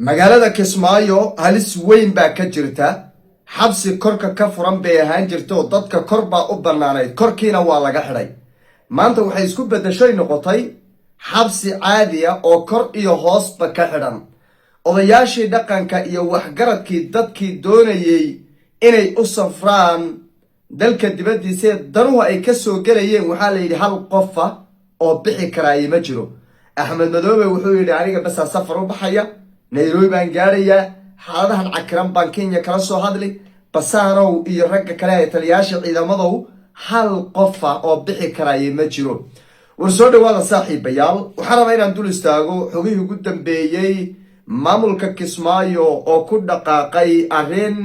magaalada Kismaayo halis weyn baa ka jirta. xabsi korka ka furan bay ahaan jirto dadka kor baa u banaanayd korkiina waa laga xidhay. maanta waxay isku bedeshay noqotay xabsi caadi ah oo kor iyo hoosba ka xidhan. odayaashii dhaqanka iyo waxgaradkii dadkii doonayay inay u safraan dalka dibadiisa danuhu ay ka soo galayeen waxaa la yidhi hal qof oo bixi karaay ma jiro. axmed madoobe wuxuu yidhi aniga bas safar u baxaya Nairobi baan gaarayaa xaaladahan cakiran baan Kenya kala soo hadli basaanow iyo ragga kale ee taliyaasha ciidamadow hal qof oo bixi karaay ma jiro. war soo dhawaada saaxiibayaal waxaan rabaa inaan dul istaago xogihii ugu dambeeyay maamulka Kismaayo oo ku dhaqaaqay arrin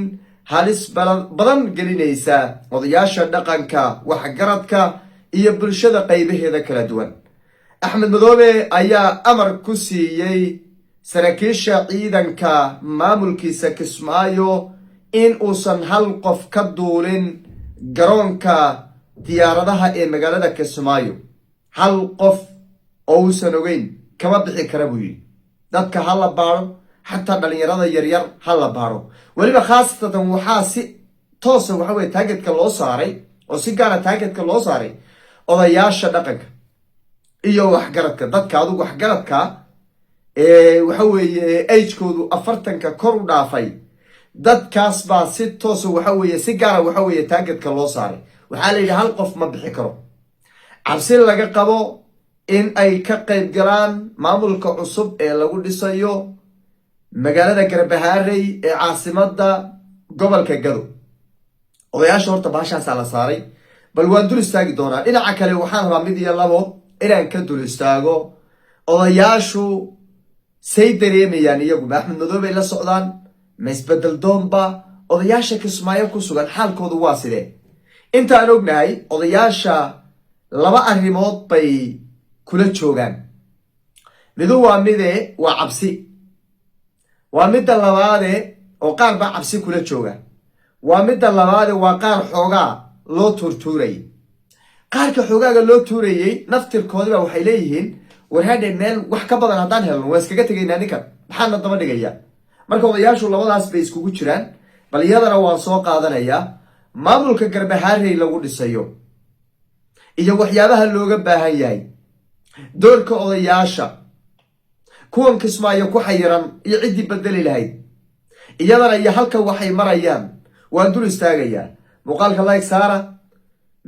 halis badan gelinaysa odayaasha dhaqanka waxgaradka iyo bulshada qaybaheeda kala duwan. axmed madoobe ayaa amar ku siiyay saraakiisha ciidanka maamulkiisa Kismaayo in uusan hal qof ka duulin garoonka diyaaradaha ee magaalada Kismaayo. hal qof oo uusan ogeyn kama bixi kara buu yidhi. dadka ha la baaro xataa dhalinyarada yaryar ha la baaro. weliba khaasatan waxaa si toosa waxa weye taageedka loo saaray oo si gaara taageedka loo saaray odayaasha dhaqanka iyo waxgaradka. dadka adugu waxgaradka waxa weeye agekoodu 40 kor u dhaafay dadkaas baa si toosa waxa weeye si gaara waxa weeye taageedka loo saaray. waxaa la yidhi hal qof ma bixi karo. cabsi laga qabo in ay ka qayb galaan maamulka cusub ee lagu dhisayo magaalada Garbaharey ee caasimada gobolka Gado. odayaasha horta baashaasaa la saaray bal waan dul istaagi doonaa. dhinaca kale waxaan rabaa mid iyo labo inaan ka dul istaago odayaashu say dareemayaan iyagu ma axmed madoobe la socdaan ma isbedel doonba odayaasha Kismaayo ku sugan xaalkoodu waa sidee. intaan ognahay odayaasha laba arrimood bay kula joogaan. midu waa mide waa cabsi. waa midda labaade oo qaar baa cabsi kula jooga. waa midda labaade waa qaar xoogaa loo tuurtuurayay. qaarka xoogaaga loo tuurayay naftirkoodiba waxay leeyihiin war hadhe meel wax ka badan haddaan helno waa iskaga tegaynaa ninkan maxaana daba dhigaya. marka odayaashu labadaas bay iskugu jiraan. bal iyadana waan soo qaadanayaa maamulka Garbaharey lagu dhisayo iyo waxyaabaha looga baahan yahay. doorka odayaasha kuwan Kismaayo ku xayiran iyo ciddii bedeli lahayd iyadana iyo halka waxay marayaan waan dul istaagayaa. muuqaalka like saara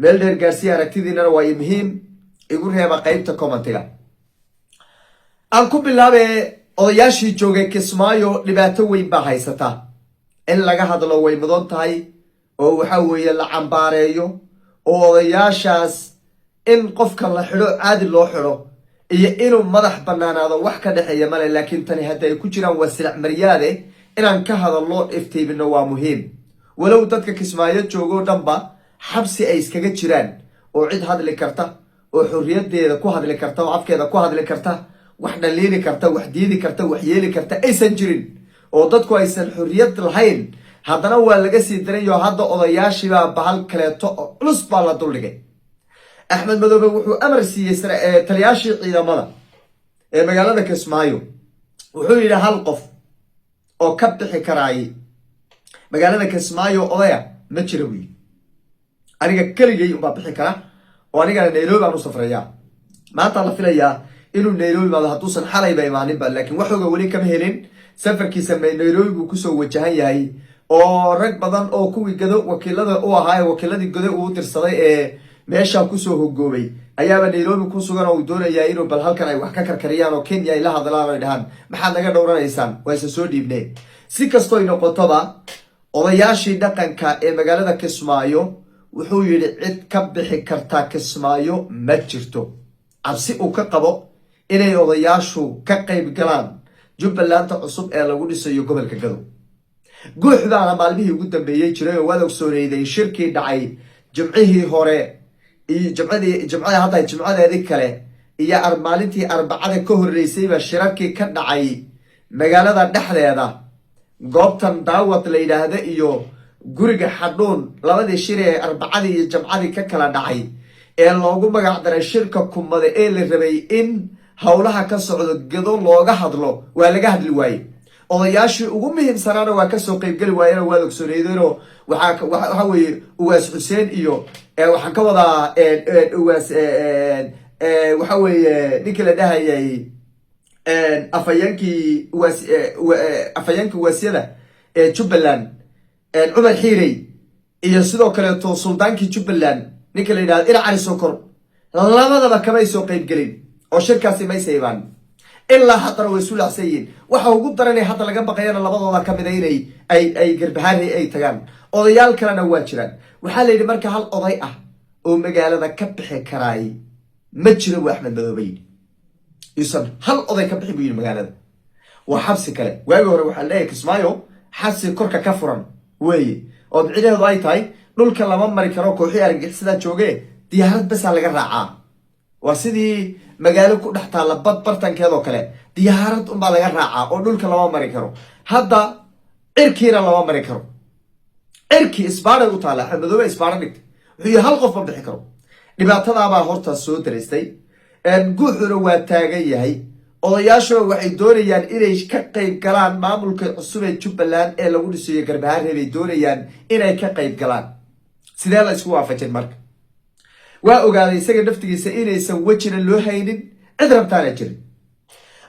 meel dheer gaarsiiya aragtidiinana waa muhiim igu reeba qaybta commentiga. aan ku bilaabe odayaashii joogay Kismaayo dhibaato weyn baa haysata. in laga hadlo way mudan tahay oo waxa weeye la cambaareeyo oo odayaashaas in qofka la xidho caadi loo xidho iyo inuu madax banaanaado wax ka dhaxeeya male. laakiin tani hadda ay ku jiraan waa silac maryaade inaan ka hadalno iftiimino waa muhiim. walow dadka Kismaayo joogo dhanba xabsi ay iskaga jiraan oo cid hadli karta oo xorriyadeeda ku hadli karta oo afkeeda ku hadli karta wax dhaliili karta wax diidi karta wax yeeli karta aysan jirin oo dadku aysan xorriyad lahayn. haddana waa laga sii dirayo hadda odayaashiibaa bahal kaleeto oo culus baa la duldhigay. axmed madoobe wuxuu amar siiyey taliyaashii ciidamada ee magaalada Kismaayo. wuxuu yidhi hal qof oo ka bixi karaay magaalada Kismaayo odaya ma jiro wiil. aniga keligay unbaa bixi kara oo anigana Nairobi baan u safrayaa. maanta la filayaa inuu Nairobi maado hadduusan xalayba imaaninba laakiin waxooga weli kama helin. safarkiisa Nairobi buu kusoo wajahan yahay oo rag badan oo kuwii Gado wakiilada u ahaa wakiiladii Gado uu tirsaday ee meesha kusoo hogoobay ayaaba Nairobi ku sugan oo doonaya inuu bal halkan ay wax ka karkariyaan oo Kenya ay la hadlaan oo dhahan maxaad naga dhowranaysaan waa soo dhiibnay. si kastoo ay noqotoba odayaashii dhaqanka ee magaalada Kismaayo wuxuu yidhi cid ka bixi karta Kismaayo ma jirto. cabsi uu ka qabo inay odayaashu ka qayb galaan Jubbaland cusub ee lagu dhisayo gobolka Gado. guuxdaana maalmihii ugu dambeeyay jiray oo wada sooreeyay shirkii dhacay jimcihii hore iyo jimcadeedii kale iyo maalintii arbacada ka horeysay ba shirarkii ka dhacay magaalada dhexdeeda goobtan daawad la yiraahdo iyo guriga xadhuun labadii shir ee arbacadii iyo jimcadii ka kala dhacay ee loogu magac daray shirka kumada ee la rabay in howlaha ka socdo Gado looga hadlo waa laga hadli waayay. odayaashii ugu muhiimsanaana waa kasoo qaybgeli waayeen waad ogsooneydeenoo waxa weeye uwaas xuseen iyo waxaan ka wadaa uwaas waxa weeye ninkii la dhahayay afayeenkii waasyada jubbaland cumar xiirey iyo sidoo kaleeto suldaankii jubbaland ninka la yidhahdo ina cali sokor labadaba kamay soo qaybgelin oo shirkaasi maysa imaan ilaa haddana way isu laacsan yihiin waxa ugu daranay hadda laga baqayana labadooda ka mida inay ay garbahaarey ay tagaan odayaal kalena waa jiraan waxaa la yidhi marka hal oday ah oo magaalada ka bixi karaay ma jiro buu axmed madoobe yidhi yuusan hal oday ka bixi buu yidhi magaalada waa xabsi kale waagi hore waxaa leeyahay kismaayo xabsi korka ka furan weeye oo micnaheedu ay tahay dhulka lama mari karo kooxii argagixisadaa jooge diyaarad basaa laga raacaa waa sidii magaalo ku dhex taalla bad bartankeedoo kale diyaarad unbaa laga raacaa oo dhulka lama mari karo hadda cirkiina lama mari karo cirkii isbaaray u taalla axmed madoobe isbaaro dhigtay wuxuu yihi hal qof ma bixi karo dhibaatadaabaa horta soo daraystay guuxuna waa taagan yahay odayaashuna waxay doonayaan inay ka qayb galaan maamulka cusub ee jubbaland ee lagu dhisayo garbahaarey bay doonayaan inay ka qayb galaan sidee la isku waafajin marka waa ogaaday isaga naftigiisa inaysan wejina loo haynin cid rabtaana jirin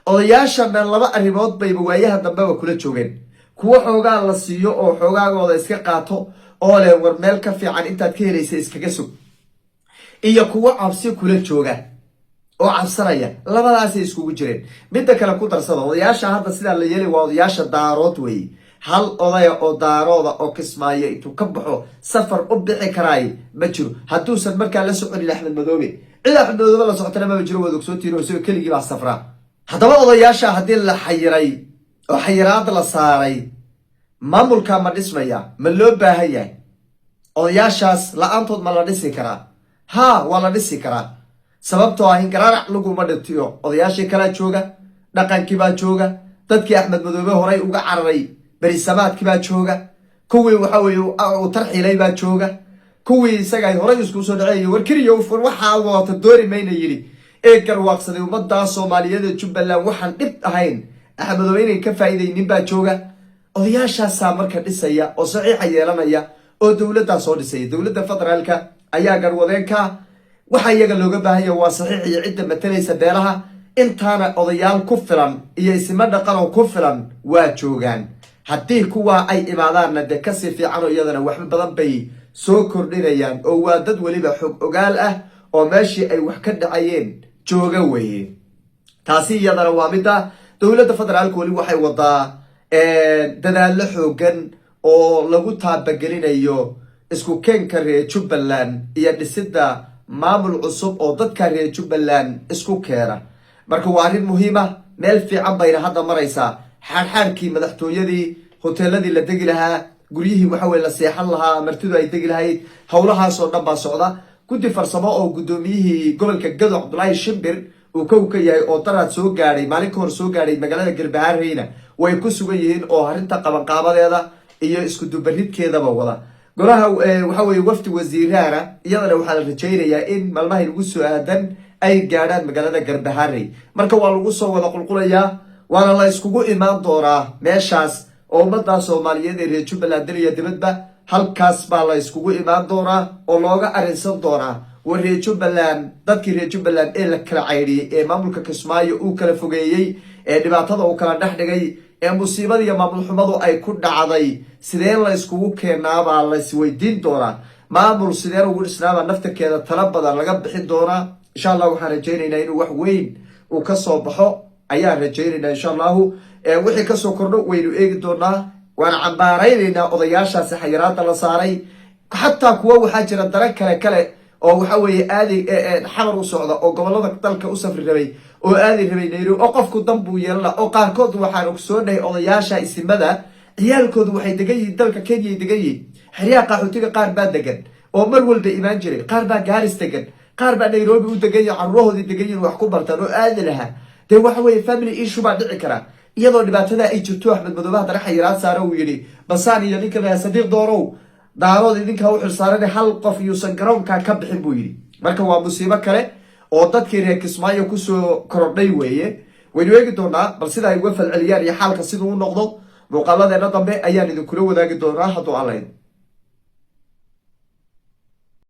odayaashana laba arrimood bayba waayaha dambeba kula joogeen kuwo xoogaa la siiyo oo xoogaagooda iska qaato oo leh war meel ka fiican intaad ka helaysa iskaga sug iyo kuwo cabsi kula jooga oo cabsanaya labadaasay iskugu jireen midda kale ku darsada odayaasha hadda sidaa la yeelay waa odayaasha daarood weeye hal odaya oo daarooda oo kismaayo intuu ka baxo safar u bixi karaay ma jiro hadduusan markaa la soconin axmed madoobe cid axmed madoobe la socotana maba jiro waad ogsoontihin oo isagoo keligii baa safraa haddaba odayaasha haddii la xayiray oo xayiraad la saaray maamulka ma dhismaya ma loo baahan yahay odayaashaas la-aantood ma la dhisi karaa haa waa la dhisi karaa sababtoo ah hingaraarac laguma dhintiyo odayaashii kalaa jooga dhaqankii baa jooga dadkii axmed madoobe horay uga cararay berisamaadkii baa jooga kuwii waxa weeye uu tarxiilay baa jooga kuwii isaga horay isku soo dhaceeyay warkiriyo ufur waxaa wata doori mayna yidhi ee garwaaqsaday ummadda soomaaliyeed ee jubbaland waxaan dhib ahayn axmed madoobe inay ka faa'iidaynin baa jooga odayaashaasaa marka dhisaya oo saxiixa yeelanaya oo dowladdaa soo dhisaya dowladda federaalka ayaa garwadeenka waxa iyaga looga baahanya waa saxiix iyo cidda matalaysa beelaha intaana odayaal ku filan iyo isma dhaqanoo ku filan waa joogaan haddii kuwaa ay imaadaanna dee kasii fiicanoo iyadana waxba badan bay soo kordhinayaan oo waa dad weliba xog ogaal ah oo meeshii ay wax ka dhacayeen jooga weeye taasi iyadana waa midda dowladda federaalka weli waxay wadaa dadaallo xoogan oo lagu taabagelinayo isku keenka reer jubbaland iyo dhisidda maamul cusub oo dadka reer jubbaland isku keena marka waa arrin muhiima meel fiican bayna hadda maraysaa xaarxaarkii madaxtooyadii hoteeladii la degi lahaa guryihii waxaweye la seexan lahaa martidu ay degi lahayd howlahaasoo dhan baa socda guddi farsamo oo guddoomiyihii gobolka gado cabdulaahi shimbir uu kow ka yahay oo daraad soo gaadhay maalin ka hor soo gaadhay magaalada garbahaareyna way ku sugan yihiin oo arrinta qabanqaabadeeda iyo isku dubaridkeedaba wada golaha waxa weye wafdi wasiiraana iyadana waxaa la rajaynayaa in maalmahay lagu soo aadan ay gaadhaan magaalada garbahaarey marka waa lagu soo wada qulqulayaa waana la iskugu imaan doonaa meeshaas oo ummadda soomaaliyeed ee reer jubbaland daliya dibadba halkaas baa la iskugu imaan doonaa oo looga arrinsan doonaa war reer jubbaland dadkii reer jubbaland ee la kala caydhiyey ee maamulka kismaayo uu kala fogeeyey ee dhibaatada uu kala dhex dhigay ee musiibada iyo maamul xumadu ay ku dhacday sidee la iskugu keenaabaa la isweydiin doonaa maamul sideen ugu dhisnaabaa naftarkeeda tala badan laga bixin doonaa insha allah waxaan rajaynaynaa inuu wax weyn uu kasoo baxo ayaan rajaynaynaa insha allahu wixii kasoo kordho waynu eegi doonaa waana cambaaraynaynaa odayaashaasi xayiraada la saaray xataa kuwa waxaa jira daran kale oo waxa weeye aadi xamar u socda oo gobolada dalka u safri rabay oo aadi rabay nairobi oo qofku dan buu yeelana oo qaarkood waxaan ogsoonahay odayaasha isimada ciyaalkoodu waxay degan yihiin dalka kenyay degan yihiin xeryaha qaxootiga qaar baa degan oo mar walba imaan jiray qaar baa gaaris degan qaar baa nairobi u degan yahin carruurahoodii degan yihin wax ku bartaan oo aadi lahaa dee waxa weeye family issue baa dhici karaa iyadoo dhibaatada ay jirto axmed madoobe haddana xayiraad saare uu yidhi basaan iyo ninka lahaa sadiiq doorow daarood idinkaa u xilsaaran hal qof yuusan garoonkaa ka bixin buu yidhi marka waa musiibo kale oo dadkii reer kismaayo kusoo korodhay weeye waynu eegi doonaa bal sida ay uga falceliyaan iyo xaalka siduu u noqdo muuqaaladeena dambe ayaan idinkula wadaagi doonaa hadduu aan lahayn.